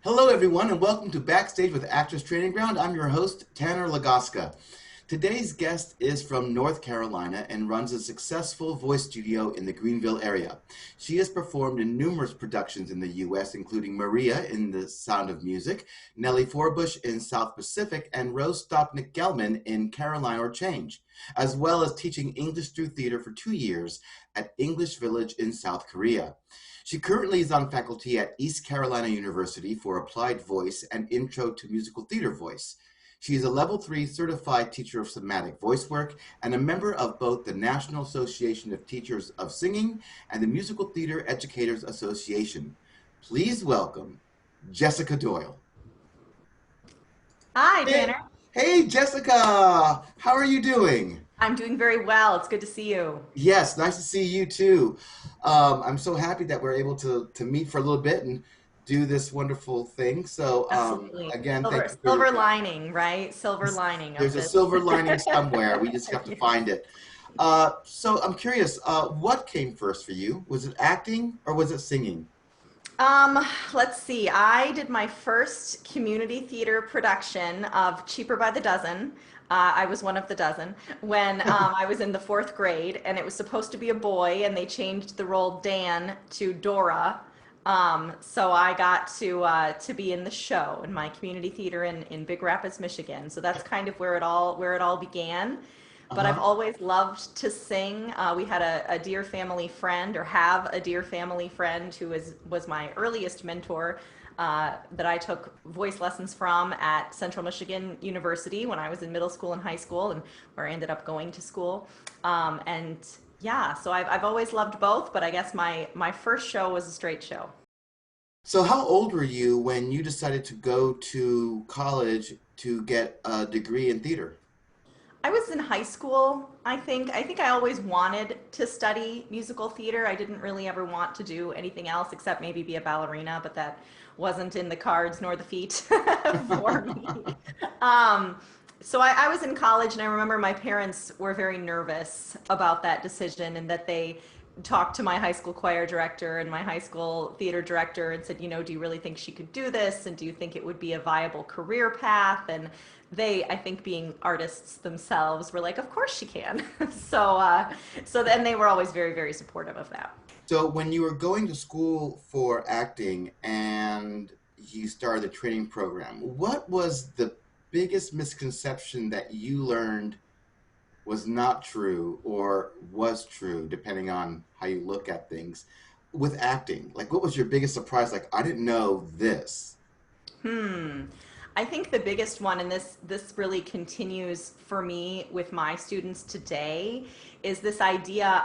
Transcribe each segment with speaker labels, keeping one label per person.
Speaker 1: Hello, everyone, and welcome to Backstage with Actors Training Ground. I'm your host, Tanner Lagasca. Today's guest is from North Carolina and runs a successful voice studio in the Greenville area. She has performed in numerous productions in the U.S., including Maria in The Sound of Music, Nellie Forbush in South Pacific, and Rose Stopnick-Gelman in Caroline or Change, as well as teaching English through theater for 2 years at English Village in South Korea. She currently is on faculty at East Carolina University for Applied Voice and Intro to Musical Theater Voice. She is a Level 3 certified teacher of somatic voice work and a member of both the National Association of Teachers of Singing and the Musical Theater Educators Association. Please welcome Jessica Doyle.
Speaker 2: Hi,
Speaker 1: Hey,
Speaker 2: Tanner.
Speaker 1: hey Jessica, how are you doing?
Speaker 2: I'm doing very well. It's good to see you.
Speaker 1: Yes, nice to see you too. I'm so happy that we're able to meet for a little bit and do this wonderful thing. So
Speaker 2: Absolutely.
Speaker 1: again, thank
Speaker 2: Silver,
Speaker 1: you for
Speaker 2: silver lining, right? Silver lining of
Speaker 1: there's a
Speaker 2: this.
Speaker 1: silver lining somewhere. We just have to
Speaker 2: Yes.
Speaker 1: find it. So I'm curious, what came first for you? Was it acting or was it singing?
Speaker 2: Um, let's see. I did my first community theater production of Cheaper by the Dozen. I was one of the dozen when I was in the fourth grade, and it was supposed to be a boy, and they changed the role Dan to Dora. So I got to be in the show in my community theater in Big Rapids, Michigan. So that's kind of where it all began. But I've
Speaker 1: Uh-huh.
Speaker 2: always loved to sing. We had a dear family friend, or have a dear family friend, who was my earliest mentor, that I took voice lessons from at Central Michigan University when I was in middle school and high school, and where I ended up going to school. And yeah, so I've always loved both, but I guess my first show was a straight show.
Speaker 1: So how old were you when you decided to go to college to get a degree in theater?
Speaker 2: I was in high school, I think. I think I always wanted to study musical theater. I didn't really ever want to do anything else except maybe be a ballerina, but that wasn't in the cards nor the feet for me. Um, so I was in college, and I remember my parents were very nervous about that decision, and that they talked to my high school choir director and my high school theater director and said, do you really think she could do this? And do you think it would be a viable career path? And they, I think, being artists themselves, were like, of course she can. So then they were always very, very supportive of that.
Speaker 1: So when you were going to school for acting and you started the training program, what was the biggest misconception that you learned was not true or was true, depending on how you look at things, with acting? Like, what was your biggest surprise? Like, I didn't know this.
Speaker 2: Hmm. I think the biggest one, and this really continues for me with my students today, is this idea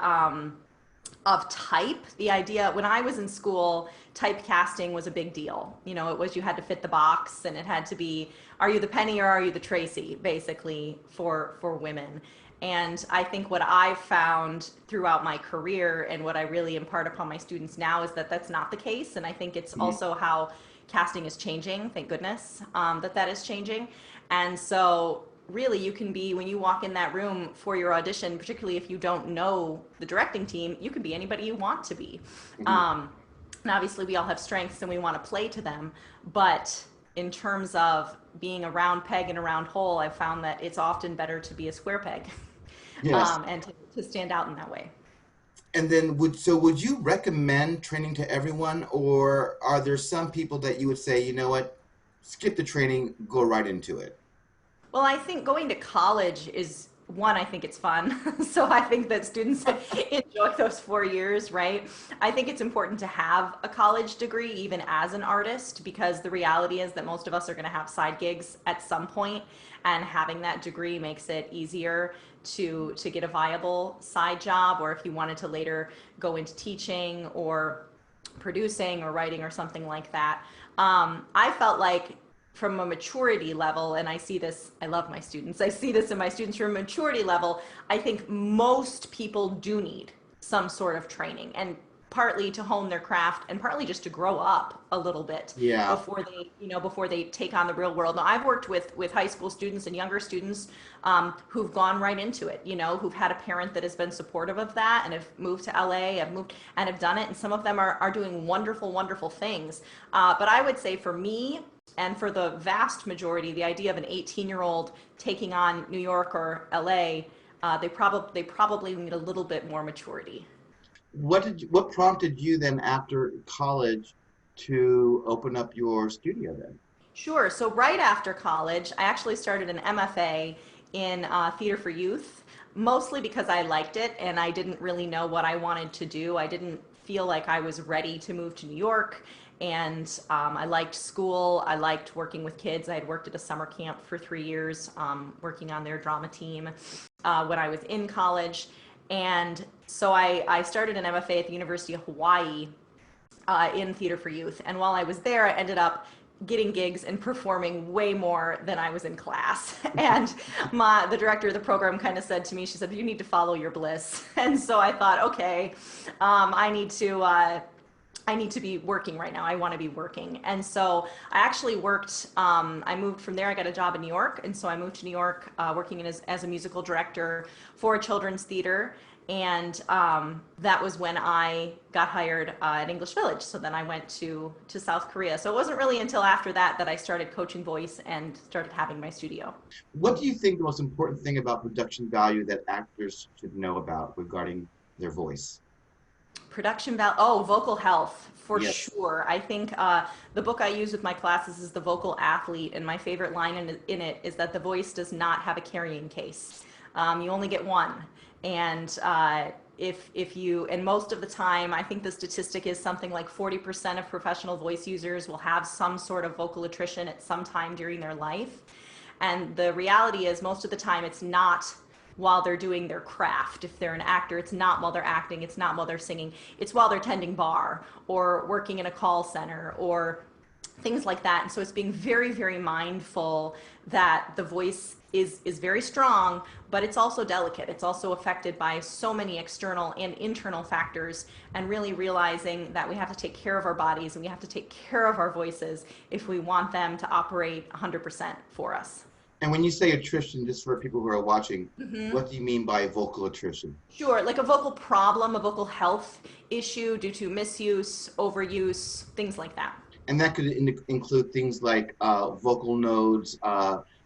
Speaker 2: of type. The idea, when I was in school, typecasting was a big deal. It was, you had to fit the box, and it had to be, are you the Penny or are you the Tracy, basically, for women. And I think what I've found throughout my career, and what I really impart upon my students now, is that that's not the case. And I think it's
Speaker 1: Mhm.
Speaker 2: also how casting is changing. Thank goodness that is changing. And so really, you can be, when you walk in that room for your audition, particularly if you don't know the directing team, you can be anybody you want to be.
Speaker 1: Mhm.
Speaker 2: um, and obviously we all have strengths and we want to play to them, but in terms of being a round peg in a round hole, I've found that it's often better to be a square peg.
Speaker 1: Yes.
Speaker 2: And to stand out in that way.
Speaker 1: And then would you recommend training to everyone, or are there some people that you would say, you know what, skip the training, go right into it?
Speaker 2: Well, I think going to college is one, I think it's fun. So I think that students enjoy those 4 years, right? I think it's important to have a college degree even as an artist, because the reality is that most of us are going to have side gigs at some point, and having that degree makes it easier to get a viable side job, or if you wanted to later go into teaching or producing or writing or something like that. I felt like, from a maturity level, and I see this, I love my students, I see this in my students, from a maturity level, I think most people do need some sort of training. And partly to hone their craft and partly just to grow up a little bit
Speaker 1: Yeah.
Speaker 2: before they take on the real world. Now, I've worked with high school students and younger students who've gone right into it, who've had a parent that has been supportive of that and have moved to LA, have moved and have done it. And some of them are doing wonderful, wonderful things. But I would say for me, and for the vast majority, the idea of an 18-year-old taking on New York or LA, they probably need a little bit more maturity.
Speaker 1: What prompted you then after college to open up your studio then?
Speaker 2: Sure. So right after college, I actually started an MFA in theater for youth, mostly because I liked it and I didn't really know what I wanted to do. I didn't feel like I was ready to move to New York. And I liked school. I liked working with kids. I had worked at a summer camp for 3 years, working on their drama team when I was in college. And so I started an MFA at the University of Hawaii in theater for youth. And while I was there, I ended up getting gigs and performing way more than I was in class. And the director of the program kind of said to me, she said, "You need to follow your bliss." And so I thought, okay, I need to be working right now. I want to be working. And so I actually worked, I moved from there. I got a job in New York. And so I moved to New York working as a musical director for a children's theater. And that was when I got hired at English Village. So then I went to South Korea. So it wasn't really until after that that I started coaching voice and started having my studio.
Speaker 1: What do you think the most important thing about production value that actors should know about regarding their voice?
Speaker 2: Production value, oh, vocal health for
Speaker 1: Yes.
Speaker 2: sure. I think the book I use with my classes is The Vocal Athlete, and my favorite line in it is that the voice does not have a carrying case. You only get one, and if you, and most of the time, I think the statistic is something like 40% of professional voice users will have some sort of vocal attrition at some time during their life, and the reality is most of the time it's not while they're doing their craft. If they're an actor, it's not while they're acting, it's not while they're singing, it's while they're tending bar or working in a call center or things like that. And so it's being very, very mindful that the voice is very strong, but it's also delicate. It's also affected by so many external and internal factors, and really realizing that we have to take care of our bodies and we have to take care of our voices if we want them to operate 100% for us.
Speaker 1: And when you say attrition, just for people who are watching, what do you mean by vocal attrition?
Speaker 2: Sure, like a vocal problem, a vocal health issue due to misuse, overuse, things like that.
Speaker 1: And that could include things like vocal nodes,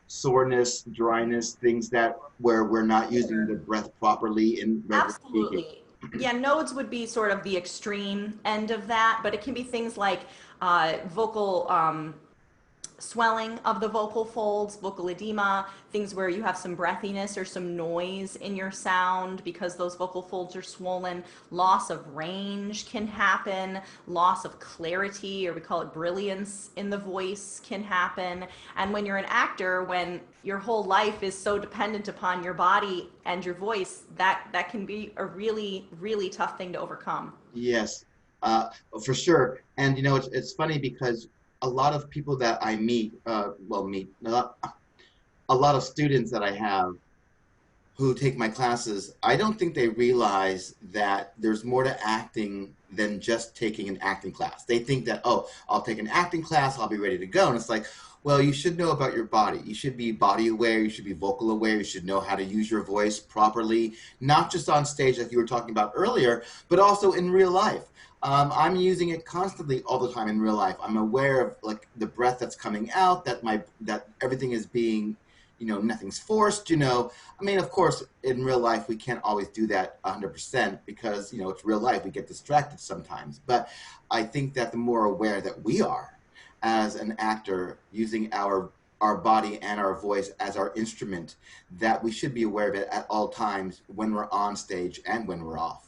Speaker 1: soreness, dryness, things that where we're not using the breath properly in regular speaking.
Speaker 2: Absolutely. Yeah, nodes would be sort of the extreme end of that, but it can be things like vocal swelling of the vocal folds, vocal edema, things where you have some breathiness or some noise in your sound because those vocal folds are swollen. Loss of range can happen. Loss of clarity, or we call it brilliance, in the voice can happen. And when you're an actor, when your whole life is so dependent upon your body and your voice, that can be a really, really tough thing to overcome.
Speaker 1: Yes, for sure. And it's funny because a lot of people that I meet, a lot of students that I have who take my classes, I don't think they realize that there's more to acting than just taking an acting class. They think that, oh, I'll take an acting class, I'll be ready to go. And it's like, well, you should know about your body. You should be body aware, you should be vocal aware, you should know how to use your voice properly, not just on stage like you were talking about earlier, but also in real life. I'm using it constantly all the time in real life. I'm aware of like the breath that's coming out, that everything is being, nothing's forced, I mean, of course, in real life, we can't always do that 100% because, it's real life. We get distracted sometimes. But I think that the more aware that we are as an actor using our body and our voice as our instrument, that we should be aware of it at all times when we're on stage and when we're off.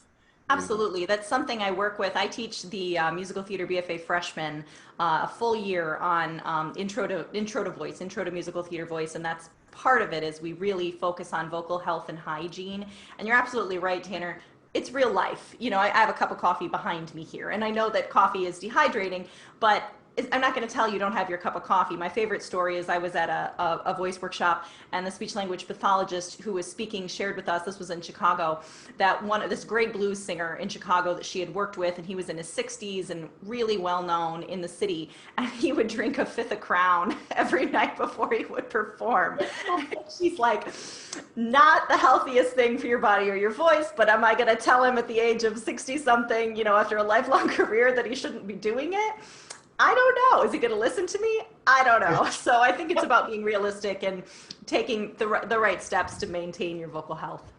Speaker 2: Absolutely. That's something I work with. I teach the musical theater BFA freshmen a full year on intro to voice, intro to musical theater voice, and that's part of it is we really focus on vocal health and hygiene. And you're absolutely right, Tanner. It's real life. I have a cup of coffee behind me here, and I know that coffee is dehydrating, but I'm not going to tell you don't have your cup of coffee. My favorite story is I was at a voice workshop, and the speech language pathologist who was speaking shared with us, this was in Chicago, that this great blues singer in Chicago that she had worked with, and he was in his 60s and really well known in the city, and he would drink a fifth of Crown every night before he would perform. She's like, not the healthiest thing for your body or your voice, but am I going to tell him at the age of 60 something, after a lifelong career, that he shouldn't be doing it? I don't know. Is he going to listen to me? I don't know. So I think it's about being realistic and taking the right steps to maintain your vocal health.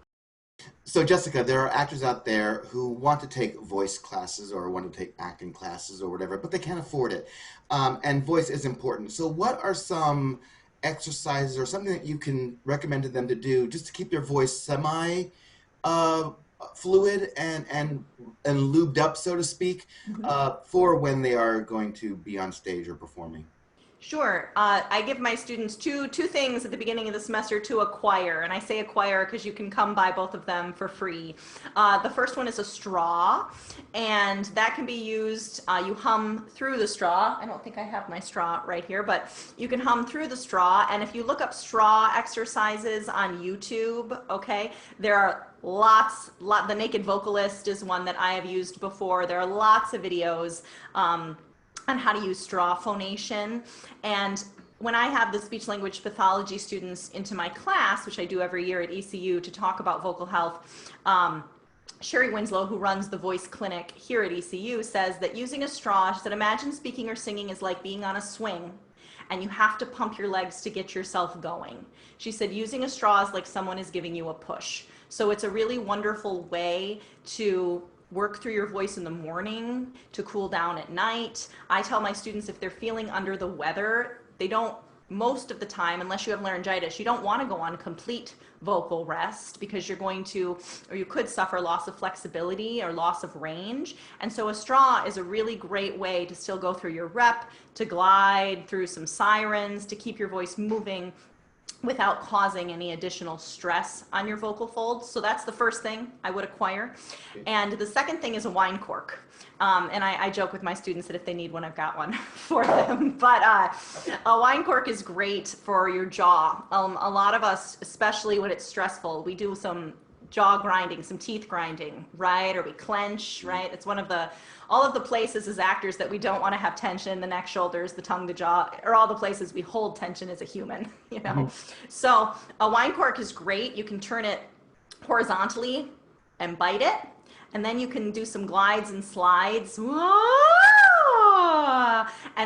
Speaker 1: So Jessica, there are actors out there who want to take voice classes or want to take acting classes or whatever, but they can't afford it. And voice is important. So what are some exercises or something that you can recommend to them to do just to keep their voice semi fluid and lubed up, so to speak, for when they are going to be on stage or performing?
Speaker 2: Sure. I give my students two things at the beginning of the semester to acquire, and I say acquire because you can come by both of them for free. The first one is a straw, and that can be used, you hum through the straw. I don't think I have my straw right here, but you can hum through the straw, and if you look up straw exercises on YouTube, okay, there are the Naked Vocalist is one that I have used before. There are lots of videos on how to use straw phonation. And when I have the speech language pathology students into my class, which I do every year at ECU to talk about vocal health, Sherry Winslow, who runs the voice clinic here at ECU, says that using a straw, she said, imagine speaking or singing is like being on a swing and you have to pump your legs to get yourself going. She said, using a straw is like someone is giving you a push. So it's a really wonderful way to work through your voice in the morning, to cool down at night. I tell my students if they're feeling under the weather, they don't, most of the time, unless you have laryngitis, you don't want to go on complete vocal rest because you're going to, or you could suffer loss of flexibility or loss of range. And so a straw is a really great way to still go through your rep, to glide through some sirens, to keep your voice moving without causing any additional stress on your vocal folds. So that's the first thing I would acquire. And the second thing is a wine cork. And I joke with my students that if they need one, I've got one for them. But a wine cork is great for your jaw. A lot of us, especially when it's stressful, we do some jaw grinding, some teeth grinding, right? Or we clench, right? It's one of all of the places as actors that we don't want to have tension, the neck, shoulders, the tongue, the jaw, or all the places we hold tension as a human, So a wine cork is great. You can turn it horizontally and bite it, and then you can do some glides and slides, and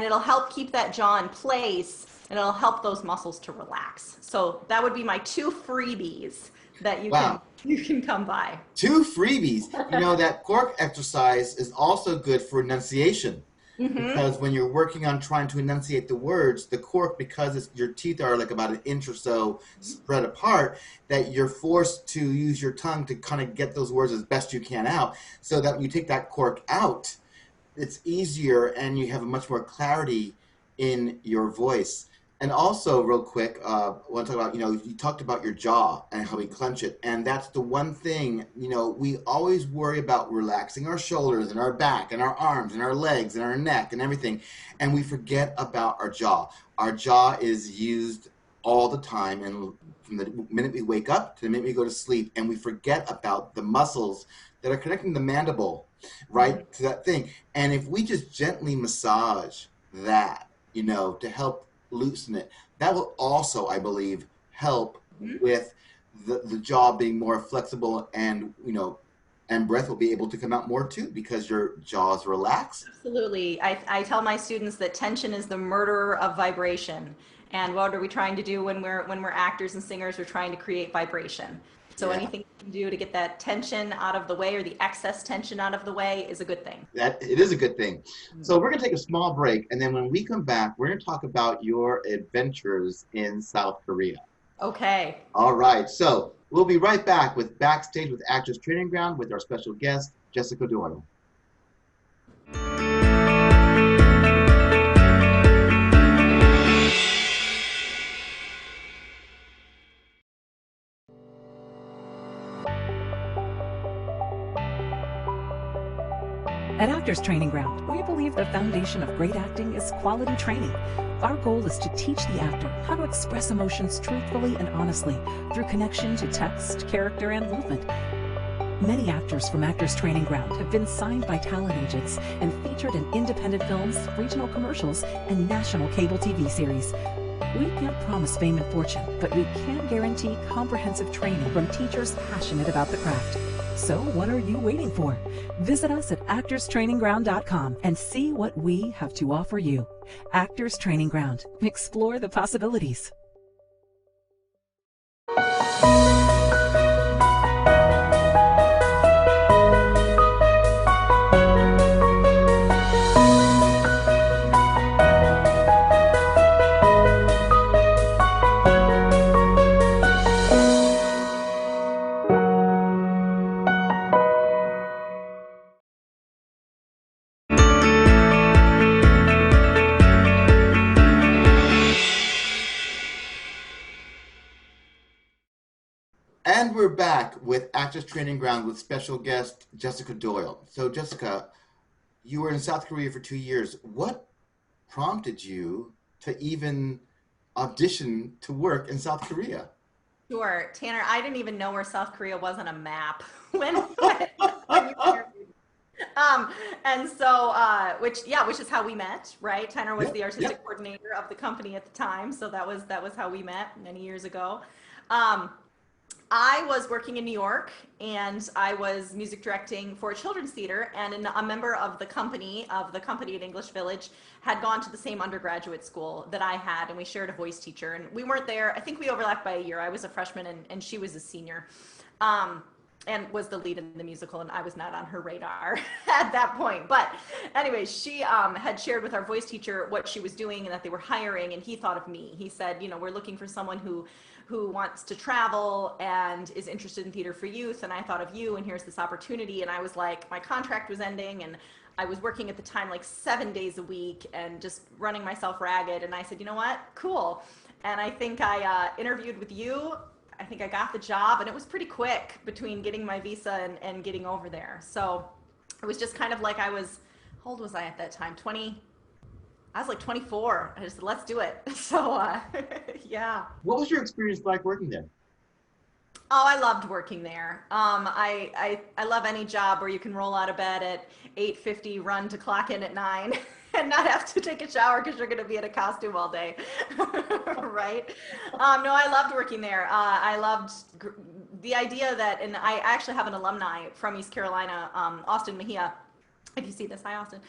Speaker 2: it'll help keep that jaw in place, and it'll help those muscles to relax. So that would be my 2 freebies that you can come by.
Speaker 1: 2 freebies. That cork exercise is also good for enunciation. Because when you're working on trying to enunciate the words, the cork, because your teeth are like about an inch or so spread apart, that you're forced to use your tongue to kind of get those words as best you can out, so that when you take that cork out, it's easier and you have a much more clarity in your voice. And also, real quick, I want to talk about, you talked about your jaw and how we clench it. And that's the one thing, we always worry about relaxing our shoulders and our back and our arms and our legs and our neck and everything. And we forget about our jaw. Our jaw is used all the time, and from the minute we wake up to the minute we go to sleep, and we forget about the muscles that are connecting the mandible, right, to that thing. And if we just gently massage that, to help loosen it, that will also, I believe, help with the jaw being more flexible, and and breath will be able to come out more too because your jaw is relaxed.
Speaker 2: Absolutely. I tell my students that tension is the murderer of vibration. And what are we trying to do when we're actors and singers? We're trying to create vibration. So anything you can do to get that tension out of the way, or the excess tension out of the way, is a good thing.
Speaker 1: It is a good thing. So we're going to take a small break, and then when we come back, we're going to talk about your adventures in South Korea.
Speaker 2: Okay.
Speaker 1: All right. So we'll be right back with Backstage with Actors Training Ground with our special guest, Jessica Doyle.
Speaker 3: At Actors Training Ground, we believe believe the foundation of great acting is quality training. Our goal is to teach the actor how to express emotions truthfully and honestly through connection to text, character, and movement. Many actors from Actors Training Ground have been signed by talent agents and featured in independent films, regional commercials, and national cable TV series. We can't promise fame and fortune, but we can guarantee comprehensive training from teachers passionate about the craft. So what are you waiting for? Visit us at actorstrainingground.com and see what we have to offer you. Actors Training Ground. Explore the possibilities.
Speaker 1: And we're back with Actors Training Ground with special guest Jessica Doyle. So Jessica, you were in South Korea for 2 years. What prompted you to even audition to work in South Korea?
Speaker 2: Sure, Tanner. I didn't even know where South Korea was on a map when you interviewed. And so, which is how we met, right? Tanner was
Speaker 1: Yep,
Speaker 2: the artistic
Speaker 1: yep.
Speaker 2: coordinator of the company at the time, so that was how we met many years ago. Um, I was working in New York and I was music directing for a children's theater, and a member of the company at English Village had gone to the same undergraduate school that I had, and we shared a voice teacher, and we weren't there. I think we overlapped by a year. I was a freshman and she was a senior. Um, and was the lead in the musical, and I was not on her radar at that point. But anyway, she had shared with our voice teacher what she was doing and that they were hiring, and he thought of me. He said, we're looking for someone who wants to travel and is interested in theater for youth, and I thought of you, and here's this opportunity. And I was like, my contract was ending, and I was working at the time like 7 days a week and just running myself ragged. And I said, you know what, cool. And I think I interviewed with you. I think I got the job, and it was pretty quick between getting my visa and getting over there. So it was just kind of like how old was I at that time? 20, I was like 24. I just said, let's do it. So, yeah.
Speaker 1: What was your experience like working there?
Speaker 2: Oh, I loved working there. I love any job where you can roll out of bed at 8:50, run to clock in at 9, and not have to take a shower because you're going to be in a costume all day, right? No, I loved working there. I loved the idea that, and I actually have an alumni from East Carolina, Austin Mejia. If you see this, hi Austin,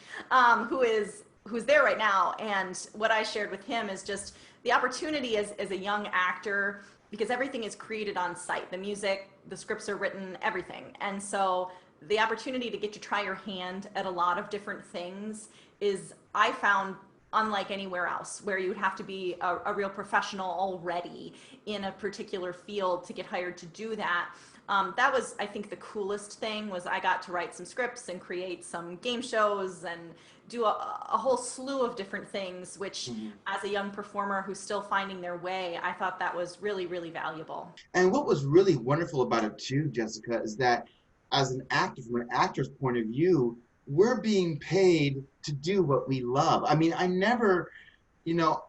Speaker 2: who's there right now. And what I shared with him is just the opportunity as a young actor, because everything is created on site. The music, the scripts are written, everything. And so the opportunity to get to try your hand at a lot of different things is, I found, unlike anywhere else, where you would have to be a real professional already in a particular field to get hired to do that. That was, I think, the coolest thing was I got to write some scripts and create some game shows and do a whole slew of different things, which as a young performer who's still finding their way, I thought that was really, really valuable.
Speaker 1: And what was really wonderful about it too, Jessica, is that as an actor, from an actor's point of view, we're being paid to do what we love. I mean, you know,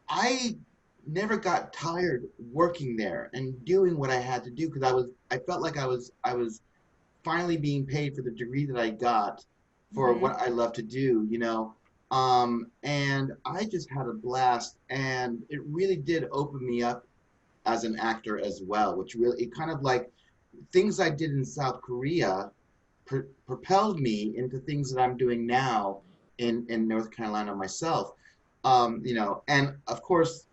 Speaker 1: I never got tired working there and doing what I had to do, because I felt like I was finally being paid for the degree that I got for
Speaker 2: Mm-hmm.
Speaker 1: what I love to do. And I just had a blast, and it really did open me up as an actor as well, which really, it kind of like things I did in South Korea propelled me into things that I'm doing now in North Carolina myself. And of course,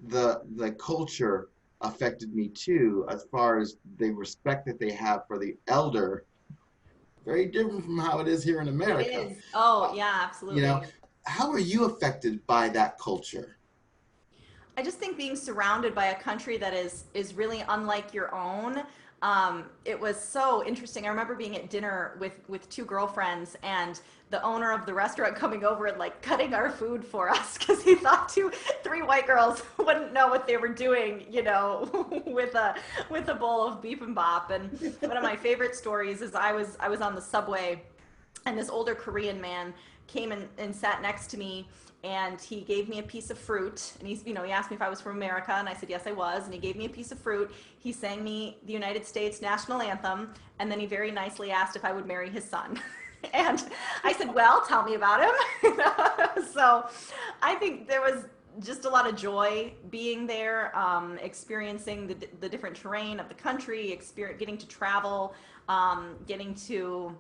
Speaker 1: the culture affected me too, as far as the respect that they have for the elder. Very different from how it is here in
Speaker 2: It
Speaker 1: America.
Speaker 2: is. Oh,
Speaker 1: Uh,
Speaker 2: yeah,
Speaker 1: you know,
Speaker 2: absolutely.
Speaker 1: how are you affected by that culture?
Speaker 2: I just think being surrounded by a country that is really unlike your own. It was so interesting. I remember being at dinner with two girlfriends, and the owner of the restaurant coming over and like cutting our food for us because he thought three white girls wouldn't know what they were doing, with a bowl of beef and bop. And one of my favorite stories is I was on the subway, and this older Korean man came and sat next to me, and he gave me a piece of fruit, and he asked me if I was from America, and I said yes I was, and he gave me a piece of fruit. He sang me the United States national anthem, and then he very nicely asked if I would marry his son. And I said, well, tell me about him. So I think there was just a lot of joy being there, experiencing the different terrain of the country, getting to travel, getting to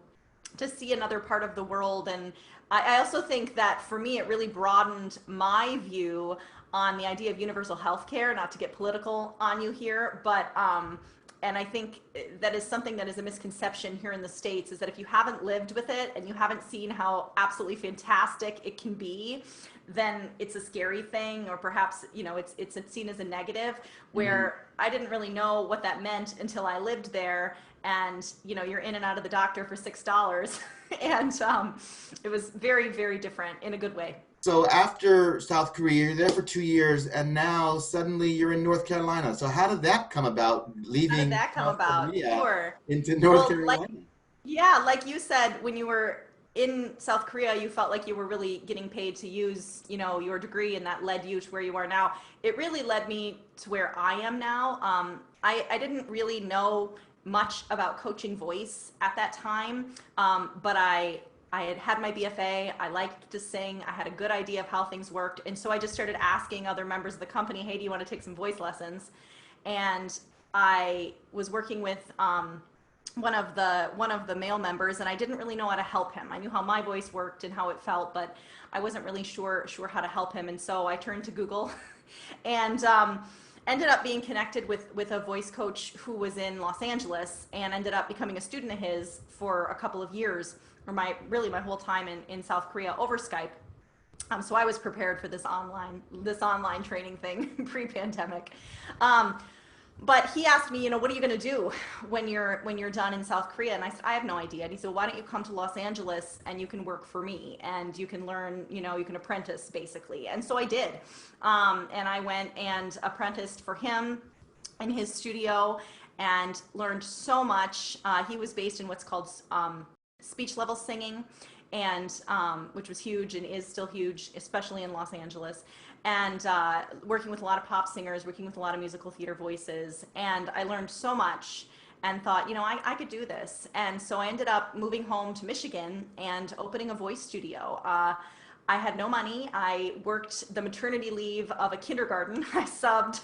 Speaker 2: see another part of the world. And I also think that for me, it really broadened my view on the idea of universal health care, not to get political on you here, but and I think that is something that is a misconception here in the States, is that if you haven't lived with it and you haven't seen how absolutely fantastic it can be, then it's a scary thing, or perhaps, it's seen as a negative, where I didn't really know what that meant until I lived there. And, you're in and out of the doctor for $6. And it was very, very different in a good way.
Speaker 1: So after South Korea, you're there for 2 years, and now suddenly you're in North Carolina. So how did that come about, leaving South Korea
Speaker 2: Sure.
Speaker 1: into North Carolina?
Speaker 2: Like you said, when you were in South Korea, you felt like you were really getting paid to use, your degree, and that led you to where you are now. It really led me to where I am now. I didn't really know much about coaching voice at that time, but I had my BFA, I liked to sing, I had a good idea of how things worked, and so I just started asking other members of the company, hey, do you want to take some voice lessons? And I was working with one of the male members, and I didn't really know how to help him. I knew how my voice worked and how it felt, but I wasn't really sure how to help him, and so I turned to Google and ended up being connected with a voice coach who was in Los Angeles, and ended up becoming a student of his for a couple of years, or my whole time in South Korea over Skype. So I was prepared for this online training thing pre-pandemic. But he asked me, what are you going to do when you're done in South Korea? And I said, I have no idea. And he said, why don't you come to Los Angeles and you can work for me, and you can learn, you can apprentice basically. And so I did. And I went and apprenticed for him in his studio and learned so much. He was based in what's called speech level singing, and which was huge and is still huge, especially in Los Angeles. And working with a lot of pop singers, working with a lot of musical theater voices. And I learned so much and thought, I could do this. And so I ended up moving home to Michigan and opening a voice studio. I had no money. I worked the maternity leave of a kindergarten. I subbed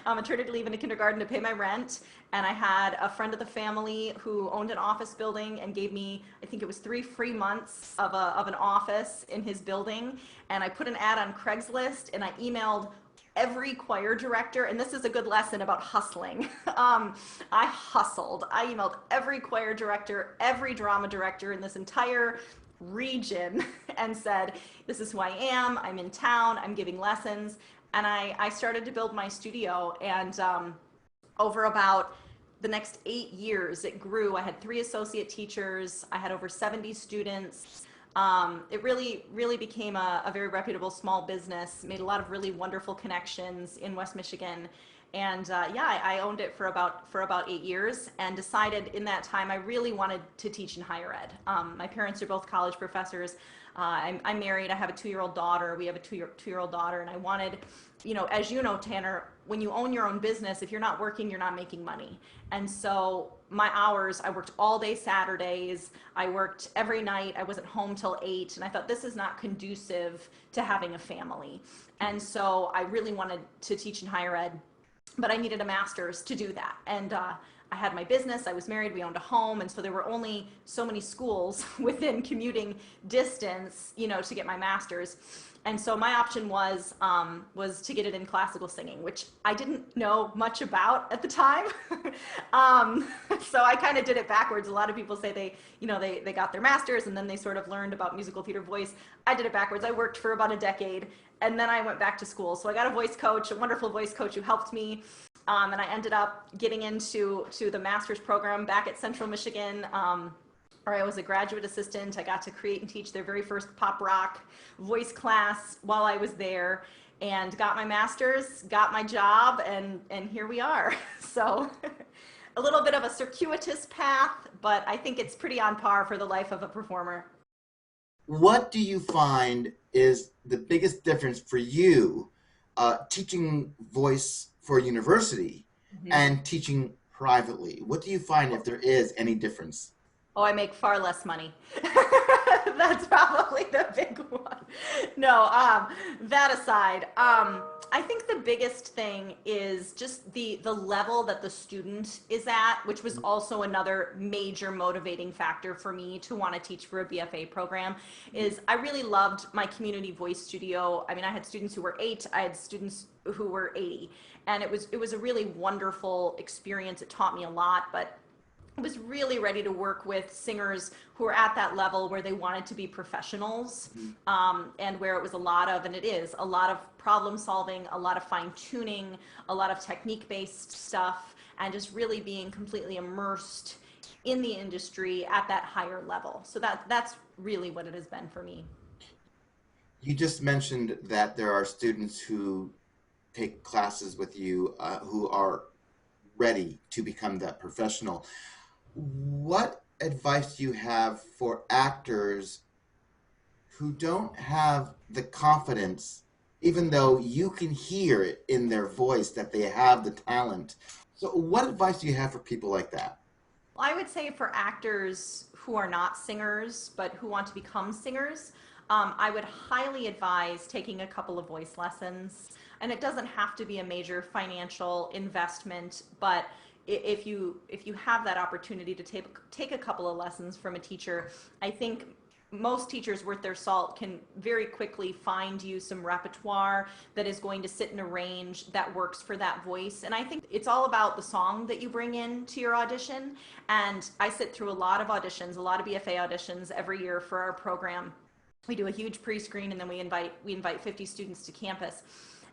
Speaker 2: maternity leave in a kindergarten to pay my rent. And I had a friend of the family who owned an office building and gave me, I think it was 3 free months of an office in his building. And I put an ad on Craigslist, and I emailed every choir director, and this is a good lesson about hustling. I hustled. I emailed every choir director, every drama director in this entire region and said, this is who I am, I'm in town, I'm giving lessons. And I started to build my studio, and over about the next 8 years, it grew. I had 3 associate teachers, I had over 70 students. It really became a very reputable small business, made a lot of really wonderful connections in West Michigan. And I owned it for about 8 years, and decided in that time I really wanted to teach in higher ed. My parents are both college professors. I'm married. I have a 2-year-old daughter. We have a 2-year-old daughter, and I wanted, as you know, Tanner, when you own your own business, if you're not working, you're not making money. And so my hours, I worked all day Saturdays. I worked every night. I wasn't home till 8, and I thought this is not conducive to having a family. And so I really wanted to teach in higher ed, but I needed a master's to do that. And I had my business, I was married, we owned a home, and so there were only so many schools within commuting distance, to get my master's. And so my option was to get it in classical singing, which I didn't know much about at the time. So I kind of did it backwards. A lot of people say they got their master's and then they sort of learned about musical theater voice. I did it backwards. I worked for about a decade, and then I went back to school. So I got a voice coach, a wonderful voice coach who helped me. And I ended up getting into the master's program back at Central Michigan, where I was a graduate assistant. I got to create and teach their very first pop rock voice class while I was there, and got my master's, got my job, and here we are. So a little bit of a circuitous path, but I think it's pretty on par for the life of a performer.
Speaker 1: What do you find is the biggest difference for you teaching voice for university
Speaker 2: Mhm.
Speaker 1: and teaching privately? What do you find if there is any difference?
Speaker 2: Oh, I make far less money. That's probably the big one. No, that aside, I think the biggest thing is just the level that the student is at, which was also another major motivating factor for me to want to teach for a BFA program. Is I really loved my community voice studio. I mean, I had students who were 8, I had students who were 80, and it was a really wonderful experience. It taught me a lot, but was really ready to work with singers who are at that level where they wanted to be professionals, and where it was a lot of, and it is a lot of problem solving, a lot of fine tuning, a lot of technique based stuff, and just really being completely immersed in the industry at that higher level. So that's really what it has been for me.
Speaker 1: You just mentioned that there are students who take classes with you who are ready to become that professional. What advice do you have for actors who don't have the confidence, even though you can hear it in their voice that they have the talent? So, what advice do you have for people like that?
Speaker 2: I would say for actors who are not singers but who want to become singers, I would highly advise taking a couple of voice lessons. And it doesn't have to be a major financial investment, but if you have that opportunity to take a couple of lessons from a teacher, I think most teachers worth their salt can very quickly find you some repertoire that is going to sit in a range that works for that voice. And I think it's all about the song that you bring in to your audition. And I sit through a lot of auditions, a lot of BFA auditions every year for our program. We do a huge pre-screen, and then we invite 50 students to campus.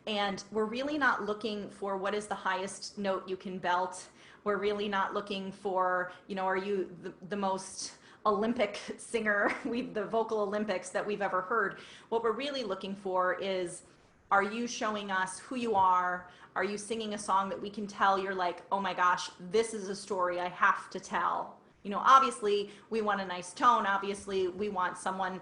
Speaker 2: And we're really not looking for what is the highest note you can belt. We're really not looking for, are you the most Olympic singer, the vocal Olympics that we've ever heard. What we're really looking for is, are you showing us who you are? Are you singing a song that we can tell you're like, oh my gosh, this is a story I have to tell? Obviously we want a nice tone. Obviously we want someone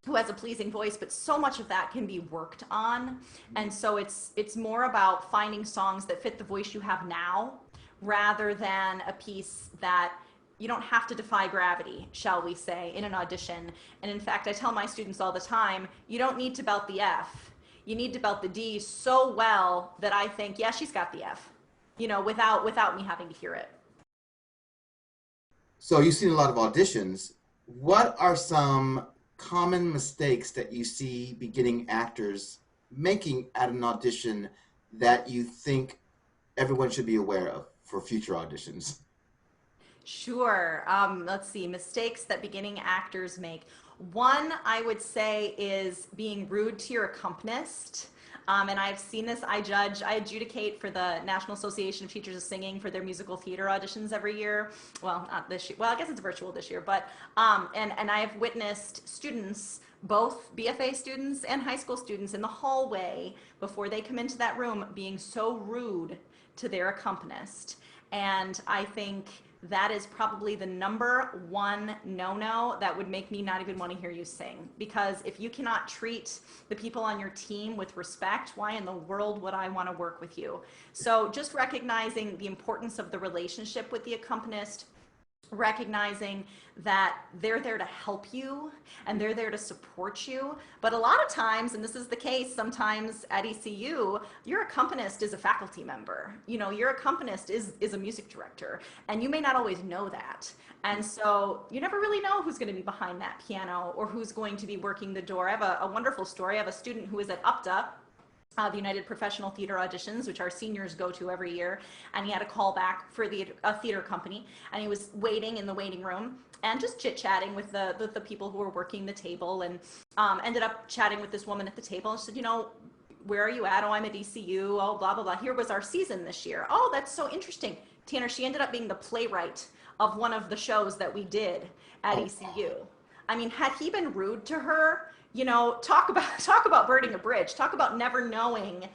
Speaker 2: who has a pleasing voice, but so much of that can be worked on. And so it's more about finding songs that fit the voice you have now, rather than a piece that you don't have to defy gravity, shall we say, in an audition. And in fact, I tell my students all the time, you don't need to belt the F. You need to belt the D so well that I think, yeah, she's got the F, without me having to hear it.
Speaker 1: So, you've seen a lot of auditions. What are some common mistakes that you see beginning actors making at an audition that you think everyone should be aware of for future auditions?
Speaker 2: Sure. Let's see. Mistakes that beginning actors make. One, I would say, is being rude to your accompanist. And I've seen this. I adjudicate for the National Association of Teachers of Singing for their musical theater auditions every year. Well, not this year. Well, I guess it's virtual this year. But and I have witnessed students, both BFA students and high school students, in the hallway before they come into that room, being so rude to their accompanist. And I think that is probably the number one no-no that would make me not even want to hear you sing. Because if you cannot treat the people on your team with respect, why in the world would I want to work with you? So just recognizing the importance of the relationship with the accompanist, recognizing that they're there to help you and they're there to support you. But a lot of times, and this is the case sometimes at ECU, your accompanist is a faculty member. Your accompanist is a music director, and you may not always know that. And so you never really know who's going to be behind that piano or who's going to be working the door. I have a wonderful story. I have a student who is at UPTA, the United Professional Theater Auditions, which our seniors go to every year, and he had a call back for a theater company, and he was waiting in the waiting room and just chit-chatting with the people who were working the table, and ended up chatting with this woman at the table, and she said, where are you at? Oh, I'm at ECU. Oh, blah, blah, blah. Here was our season this year. Oh, that's so interesting. Tanner, she ended up being the playwright of one of the shows that we did at ECU. I mean, had he been rude to her, talk about burning a bridge, talk about never knowing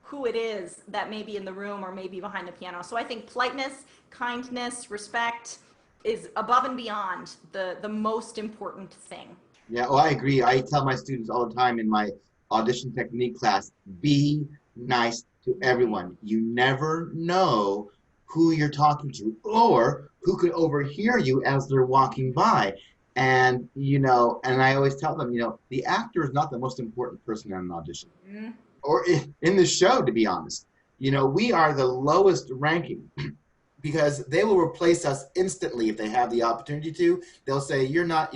Speaker 2: who it is that may be in the room or may be behind the piano. So I think politeness, kindness, respect is above and beyond the most important thing.
Speaker 1: Yeah, oh, I agree. I tell my students all the time in my audition technique class, be nice to everyone. You never know who you're talking to or who could overhear you as they're walking by. And, and I always tell them, the actor is not the most important person in an audition
Speaker 2: Mm.
Speaker 1: or in the show, to be honest. We are the lowest ranking because they will replace us instantly if they have the opportunity to. They'll say, you're not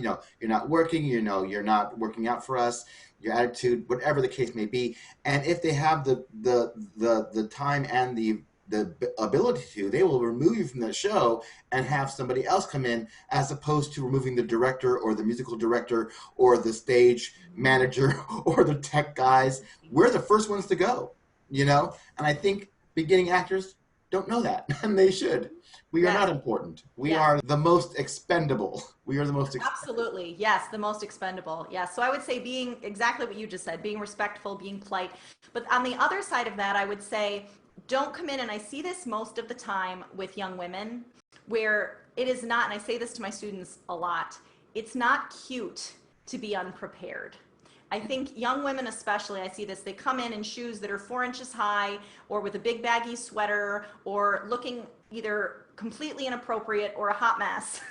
Speaker 1: working, you're not working out for us, your attitude, whatever the case may be. And if they have the time and the ability to, they will remove you from the show and have somebody else come in, as opposed to removing the director or the musical director or the stage manager or the tech guys. We're the first ones to go, and I think beginning actors don't know that, and they should. We are
Speaker 2: Yes.
Speaker 1: not important. We
Speaker 2: Yes.
Speaker 1: are the most expendable. We are the most
Speaker 2: Absolutely. Yes, the most expendable. Yes. So I would say being exactly what you just said, being respectful, being polite. But on the other side of that, I would say don't come in, and I see this most of the time with young women, where it is not, and I say this to my students a lot, it's not cute to be unprepared. I think young women especially, I see this, they come in shoes that are 4 inches high or with a big baggy sweater or looking either completely inappropriate or a hot mess.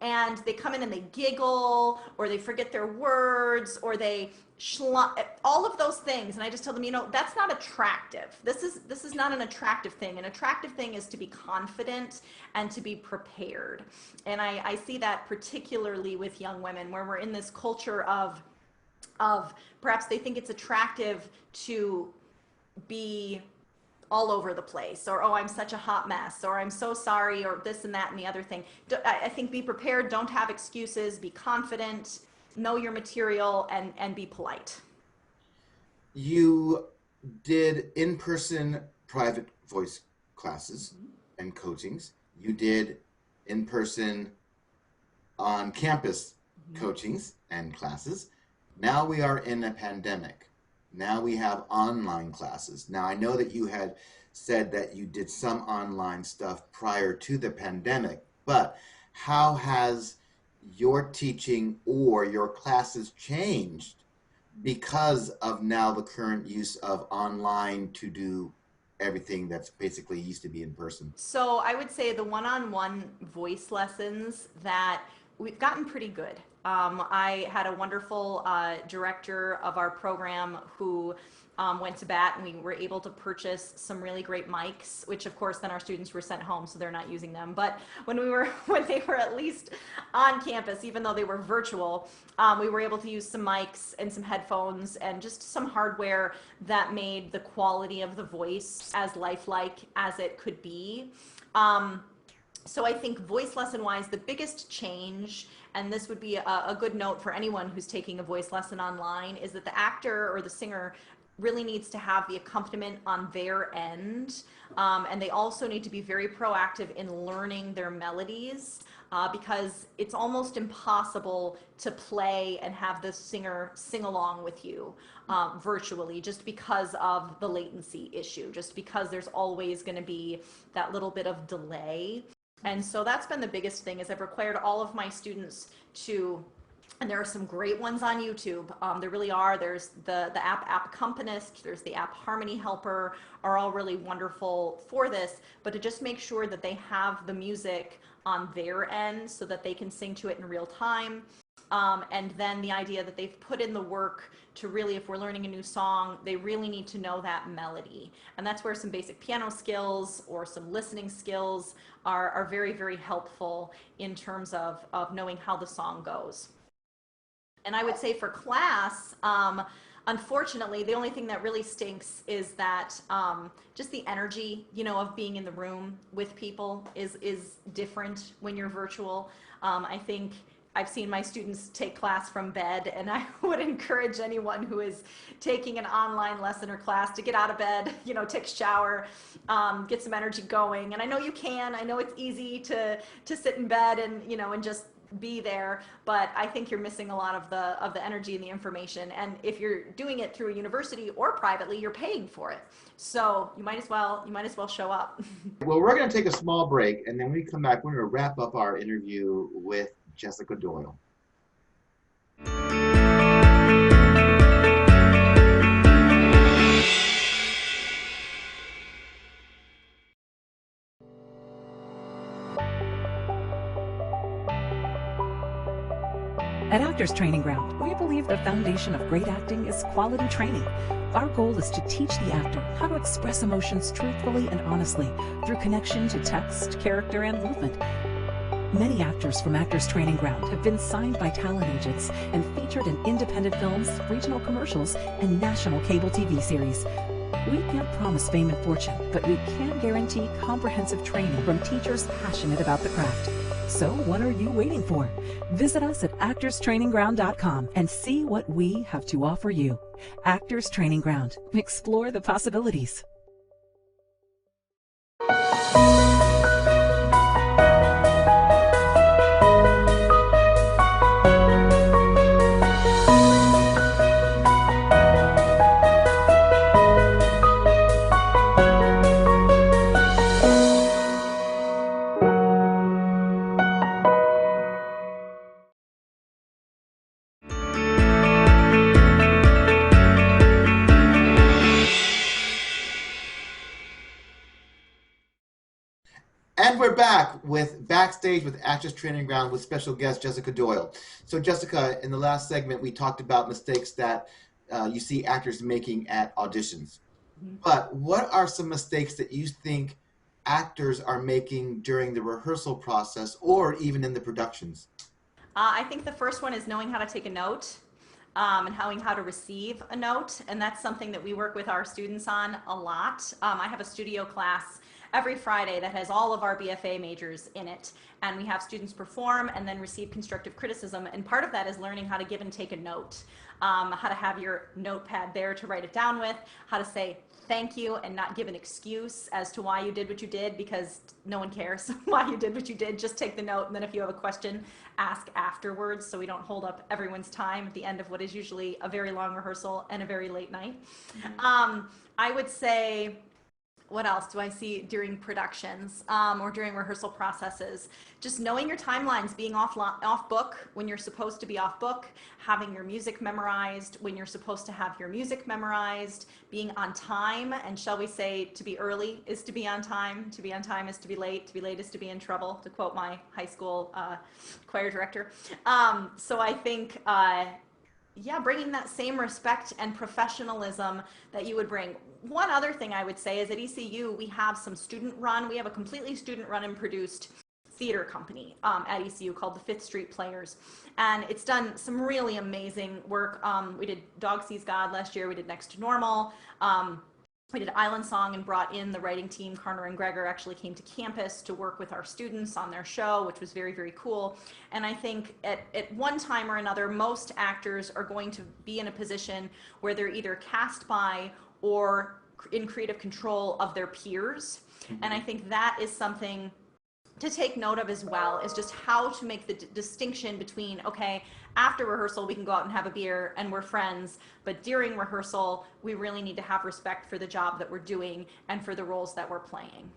Speaker 2: And they come in and they giggle or they forget their words or they all of those things. And I just tell them, that's not attractive. This is not an attractive thing. An attractive thing is to be confident and to be prepared. And I see that particularly with young women, where we're in this culture of perhaps they think it's attractive to be all over the place, or, oh, I'm such a hot mess, or I'm so sorry, or this and that and the other thing. I think be prepared, don't have excuses, be confident, know your material, and be polite.
Speaker 1: You did in-person private voice classes and coachings. You did in-person on campus coachings and classes. Now we are in a pandemic. Now we have online classes. Now I know that you had said that you did some online stuff prior to the pandemic, but how has your teaching or your classes changed because of now the current use of online to do everything that's basically used to be in person?
Speaker 2: So I would say the one-on-one voice lessons that we've gotten pretty good. I had a wonderful director of our program who went to bat, and we were able to purchase some really great mics, which of course then our students were sent home, so they're not using them. But when they were at least on campus, even though they were virtual, we were able to use some mics and some headphones and just some hardware that made the quality of the voice as lifelike as it could be. So I think voice lesson wise, the biggest change, and this would be a good note for anyone who's taking a voice lesson online, is that the actor or the singer really needs to have the accompaniment on their end. And they also need to be very proactive in learning their melodies, because it's almost impossible to play and have the singer sing along with you virtually, just because of the latency issue, just because there's always going to be that little bit of delay. And so that's been the biggest thing, is I've required all of my students to, and there are some great ones on YouTube. There really are. There's the app Accompanist, there's the app Harmony Helper, are all really wonderful for this, but to just make sure that they have the music on their end so that they can sing to it in real time. And then the idea that they've put in the work to really, if we're learning a new song, they really need to know that melody. And that's where some basic piano skills or some listening skills are very, very helpful in terms of knowing how the song goes. And I would say for class, unfortunately, the only thing that really stinks is that just the energy, of being in the room with people is different when you're virtual. I think I've seen my students take class from bed, and I would encourage anyone who is taking an online lesson or class to get out of bed, take a shower, get some energy going. And I know you can. I know it's easy to sit in bed and just be there, but I think you're missing a lot of the energy and the information. And if you're doing it through a university or privately, you're paying for it, so you might as well show up.
Speaker 1: Well, we're going to take a small break, and then when we come back, we're going to wrap up our interview with Jessica Doyle.
Speaker 3: At Actors Training Ground, we believe the foundation of great acting is quality training. Our goal is to teach the actor how to express emotions truthfully and honestly through connection to text, character, and movement. Many actors from Actors Training Ground have been signed by talent agents and featured in independent films, regional commercials, and national cable TV series. We can't promise fame and fortune, but we can guarantee comprehensive training from teachers passionate about the craft. So what are you waiting for? Visit us at actorstrainingground.com and see what we have to offer you. Actors Training Ground. Explore the possibilities.
Speaker 1: And we're back with Backstage with Actors Training Ground with special guest Jessica Doyle. So Jessica, in the last segment, we talked about mistakes that you see actors making at auditions. But what are some mistakes that you think actors are making during the rehearsal process or even in the productions?
Speaker 2: I think the first one is knowing how to take a note. And how to receive a note. And that's something that we work with our students on a lot. I have a studio class every Friday that has all of our BFA majors in it. And we have students perform and then receive constructive criticism. And part of that is learning how to give and take a note, how to have your notepad there to write it down with, how to say thank you and not give an excuse as to why you did what you did, because no one cares why you did what you did. Just take the note, and then if you have a question, ask afterwards, so we don't hold up everyone's time at the end of what is usually a very long rehearsal and a very late night. I would say, what else do I see during productions or during rehearsal processes? Just knowing your timelines, being off book when you're supposed to be off book, having your music memorized when you're supposed to have your music memorized, being on time, and shall we say to be early is to be on time is to be late is to be in trouble, to quote my high school choir director. So I think yeah, bringing that same respect and professionalism that you would bring. One other thing I would say is at ECU, we have some we have a completely student run and produced theater company at ECU called the Fifth Street Players. And it's done some really amazing work. We did Dog Sees God last year. We did Next to Normal. We did Island Song and brought in the writing team. Carter and Gregor actually came to campus to work with our students on their show, which was very, very cool. And I think at one time or another, most actors are going to be in a position where they're either cast by or in creative control of their peers. And I think that is something to take note of as well, is just how to make the distinction between, okay, after rehearsal we can go out and have a beer and we're friends, but during rehearsal we really need to have respect for the job that we're doing and for the roles that we're playing.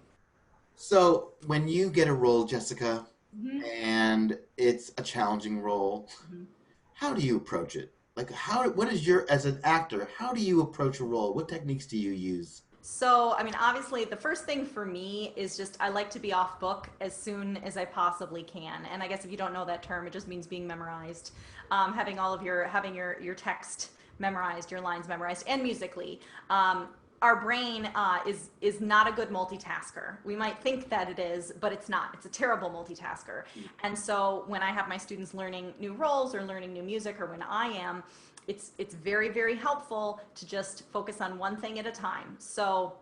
Speaker 1: So when you get a role, Jessica, and it's a challenging role, how do you approach it? Like, what is as an actor, how do you approach a role? What techniques do you use?
Speaker 2: So, I mean, obviously the first thing for me is just, I like to be off book as soon as I possibly can. And I guess if you don't know that term, it just means being memorized, having your text memorized, your lines memorized, and musically. Our brain is not a good multitasker. We might think that it is, but it's not. It's a terrible multitasker. And so when I have my students learning new roles or learning new music, or when I am, it's very, very helpful to just focus on one thing at a time. So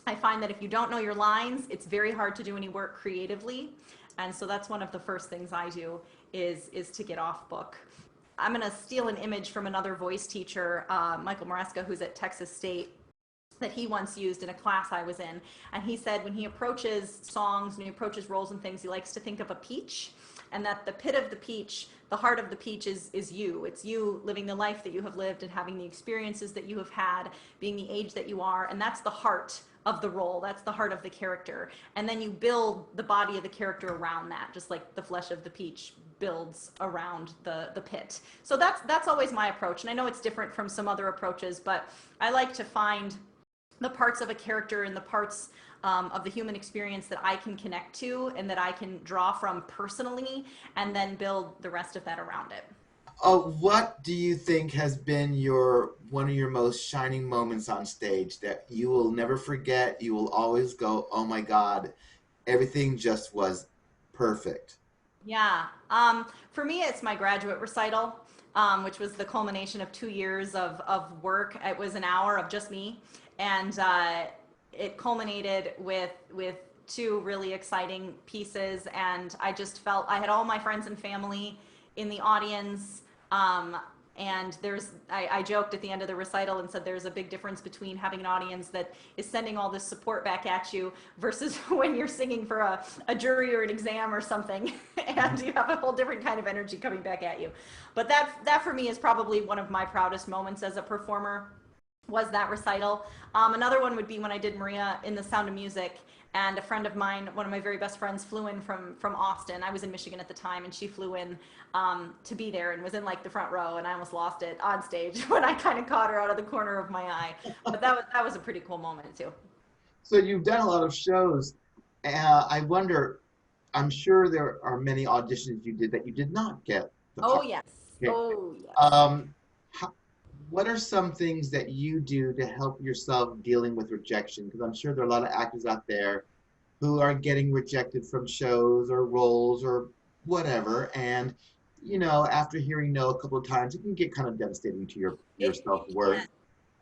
Speaker 2: I find that if you don't know your lines, it's very hard to do any work creatively. And so that's one of the first things I do is to get off book. I'm going to steal an image from another voice teacher, Michael Maresca, who's at Texas State, that he once used in a class I was in. And he said when he approaches songs and he approaches roles and things, he likes to think of a peach and that the pit of the peach, the heart of the peach is you. It's you living the life that you have lived and having the experiences that you have had, being the age that you are, and that's the heart of the role. That's the heart of the character. And then you build the body of the character around that, just like the flesh of the peach builds around the pit. So that's always my approach. And I know it's different from some other approaches, but I like to find the parts of a character and the parts of the human experience that I can connect to and that I can draw from personally, and then build the rest of that around it.
Speaker 1: What do you think has been one of your most shining moments on stage that you will never forget? You will always go, "Oh my God, everything just was perfect."
Speaker 2: Yeah. For me, it's my graduate recital, which was the culmination of 2 years of work. It was an hour of just me. And it culminated with two really exciting pieces. And I just felt I had all my friends and family in the audience. And I joked at the end of the recital and said there's a big difference between having an audience that is sending all this support back at you versus when you're singing for a jury or an exam or something, and you have a whole different kind of energy coming back at you. But that for me is probably one of my proudest moments as a performer, was that recital. Another one would be when I did Maria in The Sound of Music, and a friend of mine, one of my very best friends, flew in from Austin. I was in Michigan at the time, and she flew in to be there and was in like the front row, and I almost lost it on stage when I kind of caught her out of the corner of my eye. But that was a pretty cool moment too.
Speaker 1: So you've done a lot of shows. I wonder, I'm sure there are many auditions you did that you did not get the
Speaker 2: Oh
Speaker 1: part.
Speaker 2: yes.
Speaker 1: Okay.
Speaker 2: Oh yes.
Speaker 1: What are some things that you do to help yourself dealing with rejection? Because I'm sure there are a lot of actors out there who are getting rejected from shows or roles or whatever. And, after hearing no a couple of times, it can get kind of devastating to your self-worth.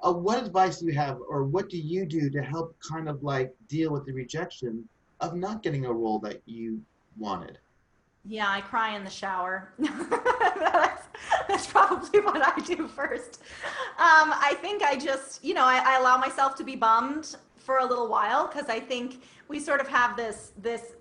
Speaker 1: What advice do you have, or what do you do to help kind of like deal with the rejection of not getting a role that you wanted?
Speaker 2: Yeah, I cry in the shower. That's probably what I do first. I think I just, I allow myself to be bummed for a little while, because I think we sort of have this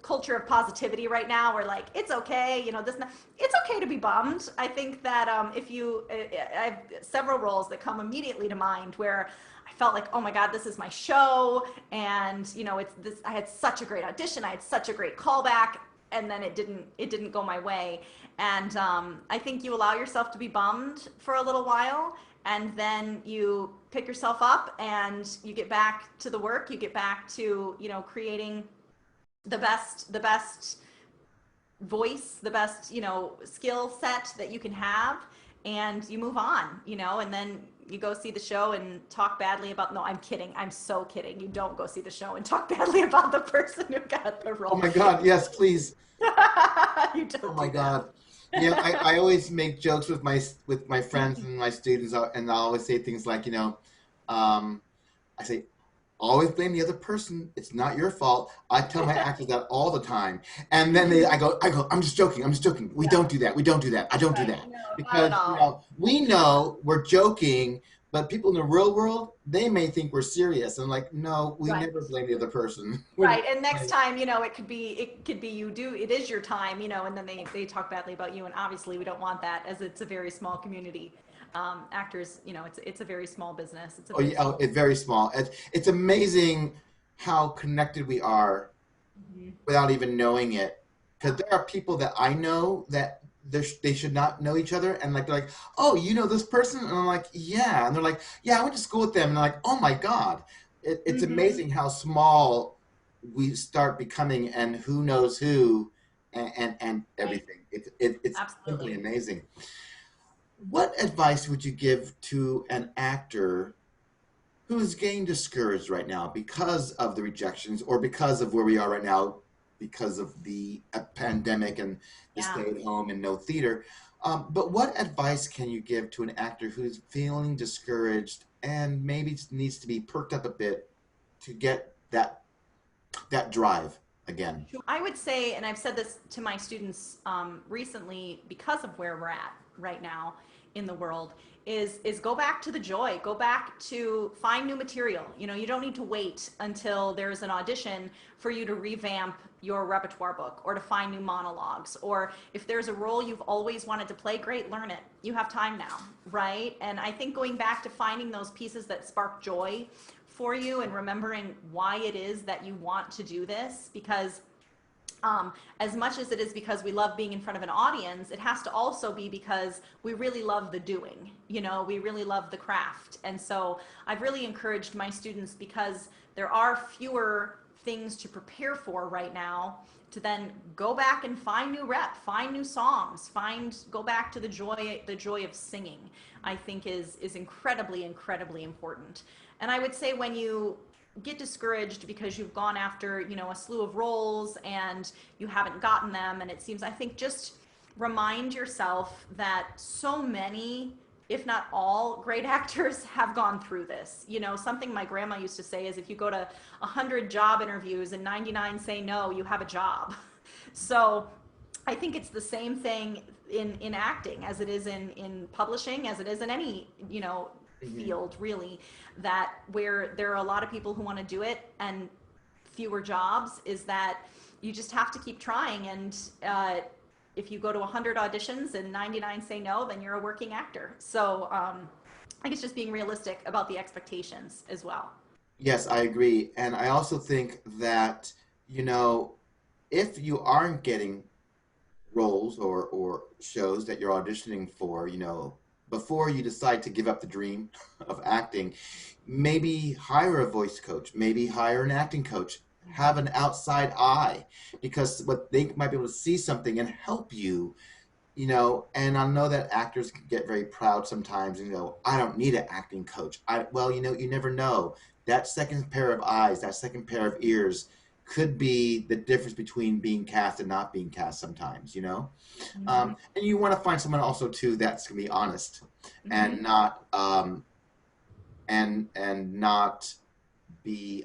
Speaker 2: culture of positivity right now where like, it's okay, it's okay to be bummed. I think that I have several roles that come immediately to mind where I felt like, oh my God, this is my show. And, it's this, I had such a great audition. I had such a great callback, and then it didn't go my way. And I think you allow yourself to be bummed for a little while, and then you pick yourself up and you get back to the work. You get back to creating the best voice, the best skill set that you can have, and you move on. And then you go see the show and talk badly about, no, I'm kidding, I'm so kidding, you don't go see the show and talk badly about the person who got the role.
Speaker 1: Oh my God, yes, please.
Speaker 2: You don't.
Speaker 1: Oh my God. Yeah, I always make jokes with my friends and my students, and I always say things like, I say, always blame the other person. It's not your fault. I tell my actors that all the time, and then I go, I'm just joking. We don't do that. I don't do that,
Speaker 2: No,
Speaker 1: because
Speaker 2: not at all.
Speaker 1: we know we're joking, but people in the real world, they may think we're serious. And like, no, we
Speaker 2: Right.
Speaker 1: never blame the other person.
Speaker 2: Right, and next time, it could be it is your time, and then they talk badly about you, and obviously we don't want that, as it's a very small community. Actors, it's a very small business. It's a
Speaker 1: Oh
Speaker 2: very
Speaker 1: yeah, it's very small. It's amazing how connected we are without even knowing it. Because there are people that I know that they should not know each other, and like they're like, "Oh, you know this person?" And I'm like, "Yeah," and they're like, "Yeah, I went to school with them," and I'm like, "Oh my God." It's amazing how small we start becoming, and who knows who, and everything. It's simply
Speaker 2: Absolutely.
Speaker 1: amazing. What advice would you give to an actor who's getting discouraged right now because of the rejections, or because of where we are right now, because of the pandemic and the
Speaker 2: Yeah.
Speaker 1: stay at home and no theater? But what advice can you give to an actor who's feeling discouraged and maybe just needs to be perked up a bit to get that drive again?
Speaker 2: I would say, and I've said this to my students recently because of where we're at right now, in the world is go back to the joy, go back to find new material. You know, you don't need to wait until there's an audition for you to revamp your repertoire book or to find new monologues. Or if there's a role you've always wanted to play, great, learn it. You have time now, right? And I think going back to finding those pieces that spark joy for you and remembering why it is that you want to do this, because as much as it is because we love being in front of an audience, it has to also be because we really love the doing, you know, we really love the craft. And so I've really encouraged my students, because there are fewer things to prepare for right now, to then go back and find new rep, find new songs, go back to the joy of singing, I think is incredibly, incredibly important. And I would say when you get discouraged because you've gone after, you know, a slew of roles and you haven't gotten them, and it seems, I think just remind yourself that so many, if not all, great actors have gone through this. You know, something my grandma used to say is, if you go to 100 job interviews and 99 say no, you have a job. So I think it's the same thing in acting as it is in publishing, as it is in any, you know, field really, that where there are a lot of people who want to do it and fewer jobs, is that you just have to keep trying. And if you go to 100 auditions and 99 say no, then you're a working actor. So I think it's just being realistic about the expectations as well.
Speaker 1: Yes, I agree. And I also think that, you know, if you aren't getting roles or shows that you're auditioning for, you know, before you decide to give up the dream of acting, maybe hire a voice coach, maybe hire an acting coach, have an outside eye, because what they might be able to see something and help you, you know. And I know that actors can get very proud sometimes, and, you know, I don't need an acting coach. Well, you know, you never know. That second pair of eyes, that second pair of ears could be the difference between being cast and not being cast sometimes, you know? And you want to find someone also too that's gonna be honest and not and not be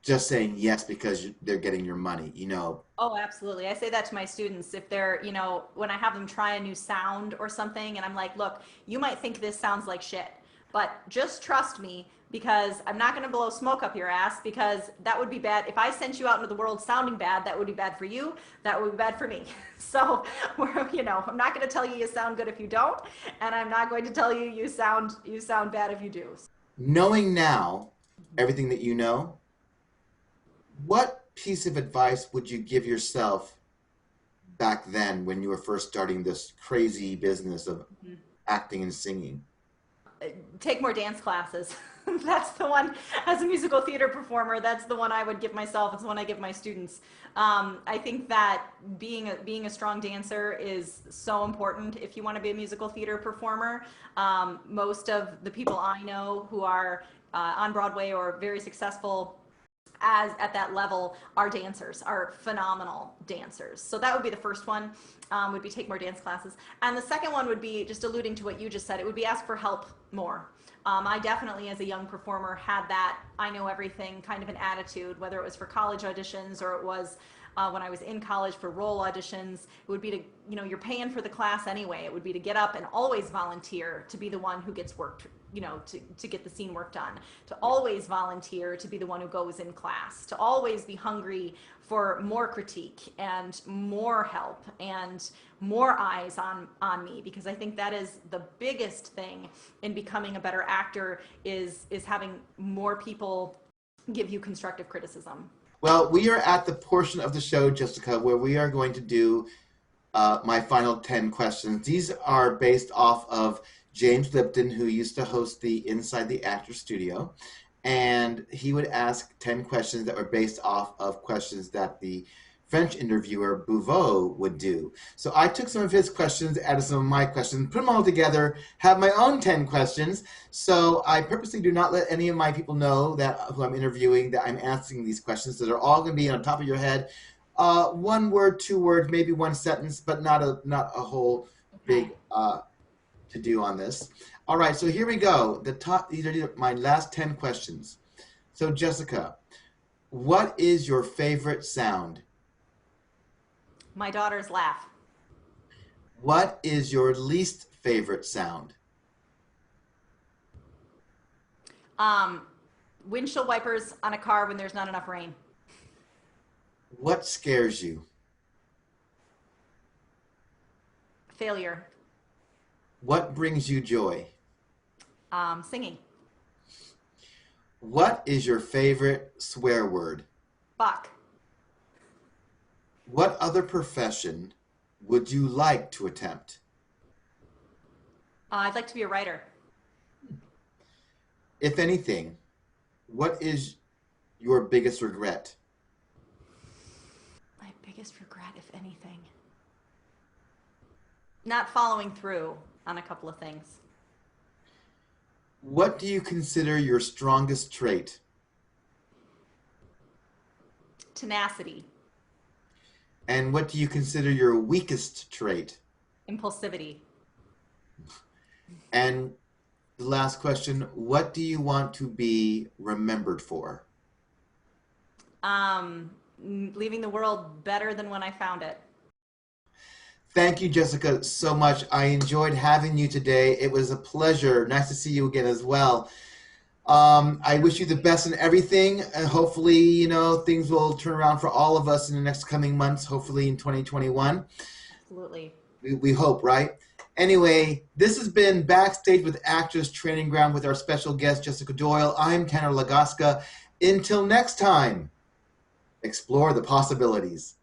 Speaker 1: just saying yes because they're getting your money, you know?
Speaker 2: Oh, absolutely. I say that to my students. If they're, you know, when I have them try a new sound or something, and I'm like, look, you might think this sounds like shit, but just trust me, because I'm not going to blow smoke up your ass, because that would be bad. If I sent you out into the world sounding bad, that would be bad for you. That would be bad for me. So, you know, I'm not going to tell you sound good if you don't, and I'm not going to tell you you sound bad if you do.
Speaker 1: Knowing now everything that you know, what piece of advice would you give yourself back then when you were first starting this crazy business of acting and singing?
Speaker 2: Take more dance classes. That's the one, as a musical theater performer, that's the one I would give myself. It's the one I give my students. I think that being a strong dancer is so important if you want to be a musical theater performer. Most of the people I know who are on Broadway or very successful at that level are dancers, are phenomenal dancers. So that would be the first one, would be take more dance classes. And the second one would be, just alluding to what you just said, it would be ask for help more. I definitely, as a young performer, had that I know everything kind of an attitude, whether it was for college auditions or it was when I was in college for role auditions. It would be to, you know, you're paying for the class anyway. It would be to get up and always volunteer to be the one who gets worked, you know, to get the scene work done, to always volunteer to be the one who goes in class, to always be hungry for more critique and more help and more eyes on me, because I think that is the biggest thing in becoming a better actor, is having more people give you constructive criticism.
Speaker 1: Well, we are at the portion of the show, Jessica, where we are going to do my final 10 questions. These are based off of James Lipton, who used to host the Inside the Actor Studio, and he would ask 10 questions that were based off of questions that the French interviewer Bouveau would do. So I took some of his questions, added some of my questions, put them all together, have my own 10 questions. So I purposely do not let any of my people know that who I'm interviewing that I'm asking these questions. So they're all going to be on top of your head. One word, 2 words, maybe one sentence, but not a whole big to do on this. All right, so here we go. These are my last 10 questions. So Jessica, what is your favorite sound?
Speaker 2: My daughter's laugh.
Speaker 1: What is your least favorite sound?
Speaker 2: Windshield wipers on a car when there's not enough rain.
Speaker 1: What scares you?
Speaker 2: Failure.
Speaker 1: What brings you joy?
Speaker 2: Singing.
Speaker 1: What is your favorite swear word?
Speaker 2: Bach.
Speaker 1: What other profession would you like to attempt?
Speaker 2: I'd like to be a writer.
Speaker 1: If anything, what is your biggest regret?
Speaker 2: My biggest regret, if anything. Not following through on a couple of things.
Speaker 1: What do you consider your strongest trait?
Speaker 2: Tenacity.
Speaker 1: And what do you consider your weakest trait?
Speaker 2: Impulsivity.
Speaker 1: And the last question, what do you want to be remembered for?
Speaker 2: Leaving the world better than when I found it.
Speaker 1: Thank you, Jessica, so much. I enjoyed having you today. It was a pleasure. Nice to see you again as well. I wish you the best in everything. And hopefully, you know, things will turn around for all of us in the next coming months, hopefully in 2021.
Speaker 2: Absolutely.
Speaker 1: We hope, right? Anyway, this has been Backstage with Actors Training Ground with our special guest, Jessica Doyle. I'm Tanner Lagasca. Until next time, explore the possibilities.